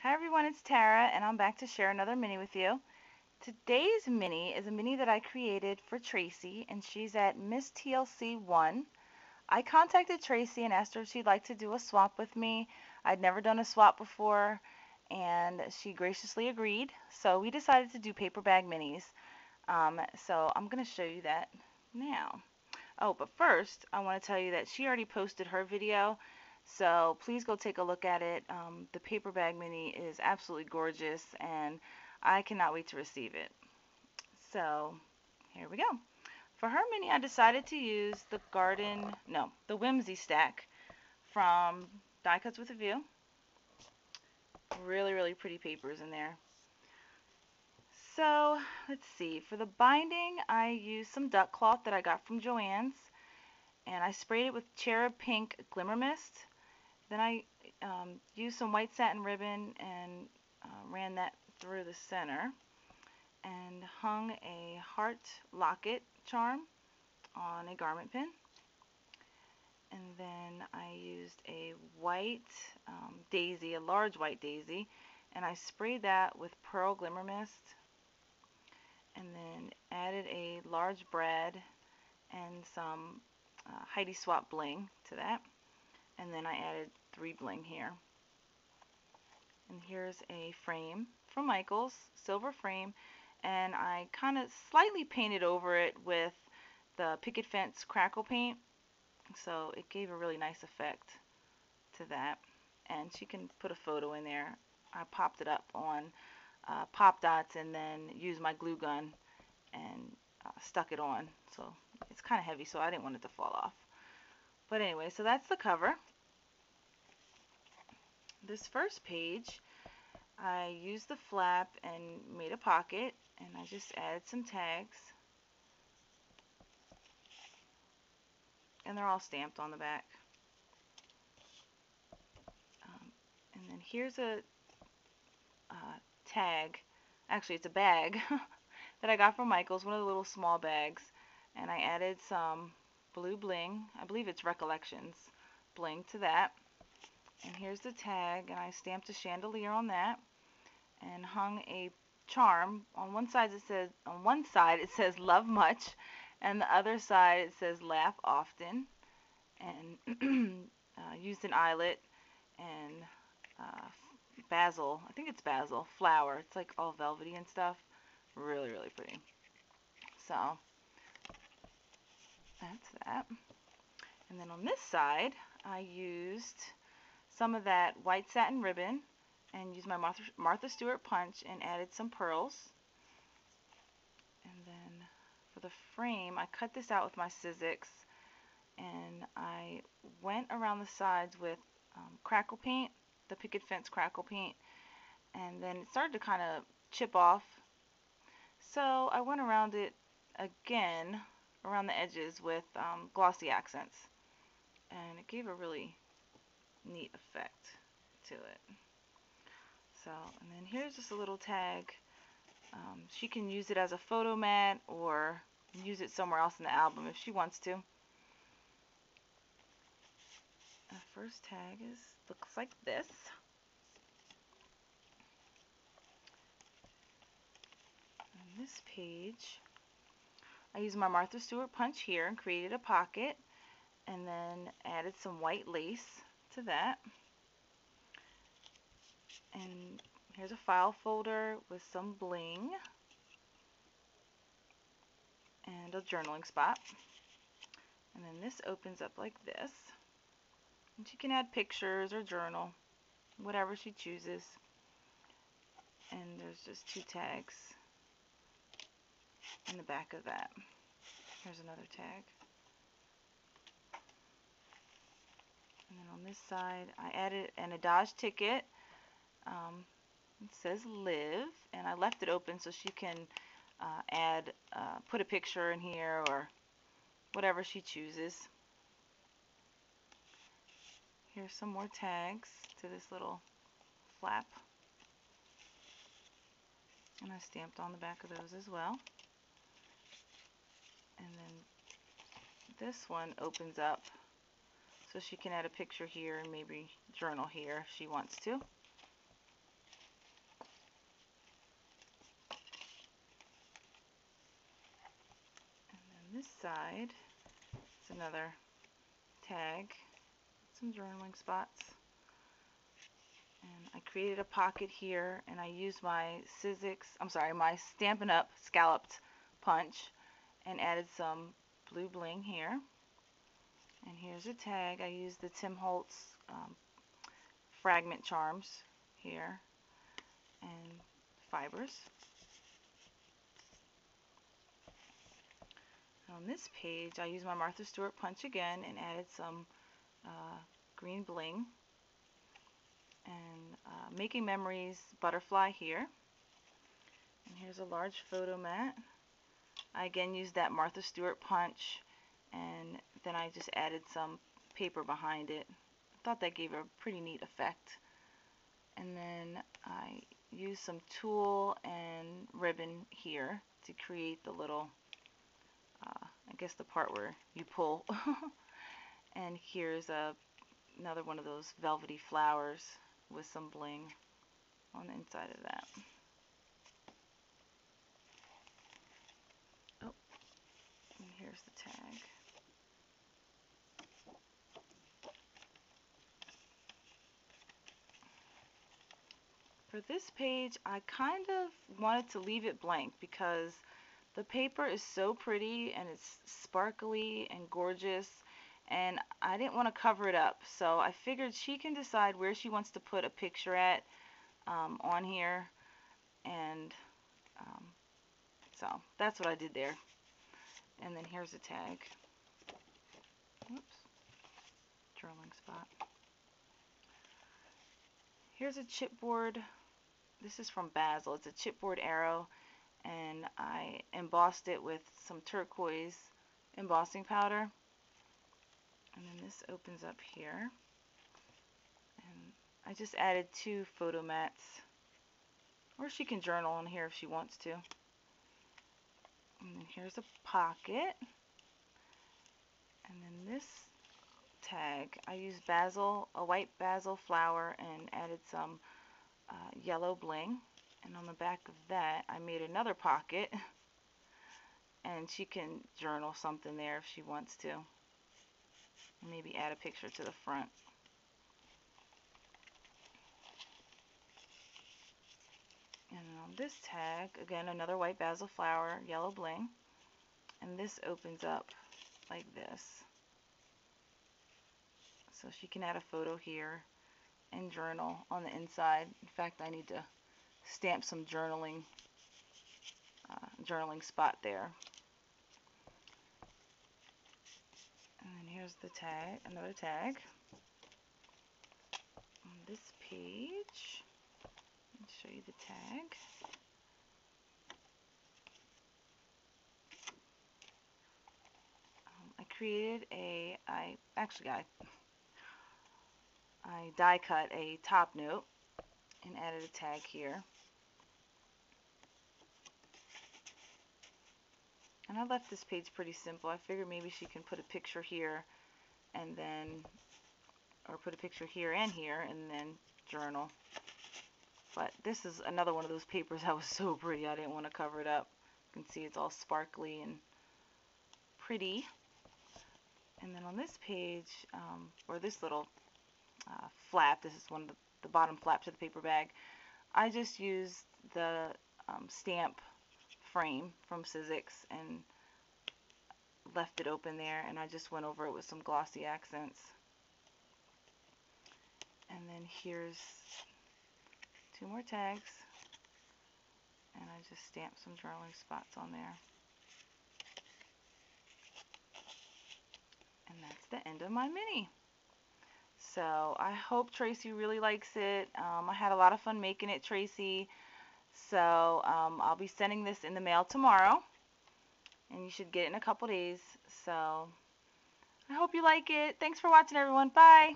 Hi everyone, it's Tara and I'm back to share another mini with you. Today's mini is a mini that I created for Tracy and she's at Miss TLC1. I contacted Tracy and asked her if she'd like to do a swap with me. I'd never done a swap before and she graciously agreed. So we decided to do paper bag minis. So I'm going to show you that now. Oh, but first, I want to tell you that she already posted her video, so please go take a look at it. The paper bag mini is absolutely gorgeous, and I cannot wait to receive it. So, here we go. For her mini, I decided to use the Whimsy stack from Die Cuts with a View. Really, really pretty papers in there. So, let's see. For the binding, I used some duck cloth that I got from Joann's, and I sprayed it with Cherub Pink Glimmer Mist. Then I used some white satin ribbon and ran that through the center and hung a heart locket charm on a garment pin. And then I used a white daisy, a large white daisy, and I sprayed that with Pearl Glimmer Mist and then added a large brad and some Heidi Swap bling to that. And then I added 3 bling here. And here's a frame from Michaels, silver frame, and I kind of slightly painted over it with the picket fence crackle paint, so it gave a really nice effect to that. And she can put a photo in there. I popped it up on pop dots and then used my glue gun and stuck it on. So it's kind of heavy, so I didn't want it to fall off. But anyway, so that's the cover. This first page, I used the flap and made a pocket, and I just added some tags, and they're all stamped on the back. And then here's a tag, actually it's a bag that I got from Michaels, one of the little small bags, and I added some blue bling, I believe it's Recollections bling to that. And here's the tag, and I stamped a chandelier on that and hung a charm. On one side it says love much, and the other side it says laugh often. And used an eyelet and basil, I think it's basil flower. It's like all velvety and stuff. Really, really pretty. So that's that. And then on this side, I used some of that white satin ribbon and used my Martha Stewart punch and added some pearls. And then for the frame, I cut this out with my Sizzix, and I went around the sides with crackle paint, the picket fence crackle paint, and then it started to kind of chip off. So I went around it again, around the edges with glossy accents, and it gave a really neat effect to it. So, and then here's just a little tag. She can use it as a photo mat or use it somewhere else in the album if she wants to. The first tag looks like this. On this page, I used my Martha Stewart punch here and created a pocket, and then added some white lace to that. And here's a file folder with some bling and a journaling spot. And then this opens up like this. And she can add pictures or journal, whatever she chooses. And there's just 2 tags in the back of that. Here's another tag. And then on this side, I added an Adage ticket. It says live, and I left it open so she can put a picture in here or whatever she chooses. Here's some more tags to this little flap, and I stamped on the back of those as well. And then this one opens up so she can add a picture here and maybe journal here if she wants to. this side, it's another tag, some journaling spots. And I created a pocket here, and I used my my Stampin' Up! Scalloped punch and added some blue bling here. And here's a tag. I used the Tim Holtz fragment charms here and fibers. On this page, I used my Martha Stewart punch again and added some green bling and Making Memories butterfly here. And here's a large photo mat. I again used that Martha Stewart punch, and then I just added some paper behind it. I thought that gave a pretty neat effect. And then I used some tulle and ribbon here to create the little, I guess the part where you pull. And here's another one of those velvety flowers with some bling on the inside of that. Oh, and here's the tag. For this page, I kind of wanted to leave it blank because the paper is so pretty and it's sparkly and gorgeous, and I didn't want to cover it up, so I figured she can decide where she wants to put a picture at on here, and so that's what I did there. And then here's a tag. Oops, journaling spot. Here's a chipboard. This is from Basil. It's a chipboard arrow, and I embossed it with some turquoise embossing powder. And then this opens up here, and I just added 2 photo mats, or she can journal on here if she wants to. And then here's a pocket, and then this tag, I used basil, a white basil flower, and added some yellow bling. And on the back of that, I made another pocket, and she can journal something there if she wants to. Maybe add a picture to the front. And on this tag, again, another white basil flower, yellow bling. And this opens up like this. So she can add a photo here and journal on the inside. In fact, I need to stamp some journaling spot there. And then here's the tag, another tag. On this page, let me show you the tag. I created I die cut a top note and added a tag here. And I left this page pretty simple. I figured maybe she can put a picture here and then, or put a picture here and then journal. But this is another one of those papers that was so pretty I didn't want to cover it up. You can see it's all sparkly and pretty. And then on this page, or this little flap, this is one of the bottom flap to the paper bag, I just used the stamp frame from Sizzix and left it open there, and I just went over it with some glossy accents. And then here's 2 more tags, and I just stamped some journaling spots on there. And that's the end of my mini. So I hope Tracy really likes it. I had a lot of fun making it, Tracy. So I'll be sending this in the mail tomorrow, and you should get it in a couple days. So I hope you like it. Thanks for watching, everyone. Bye.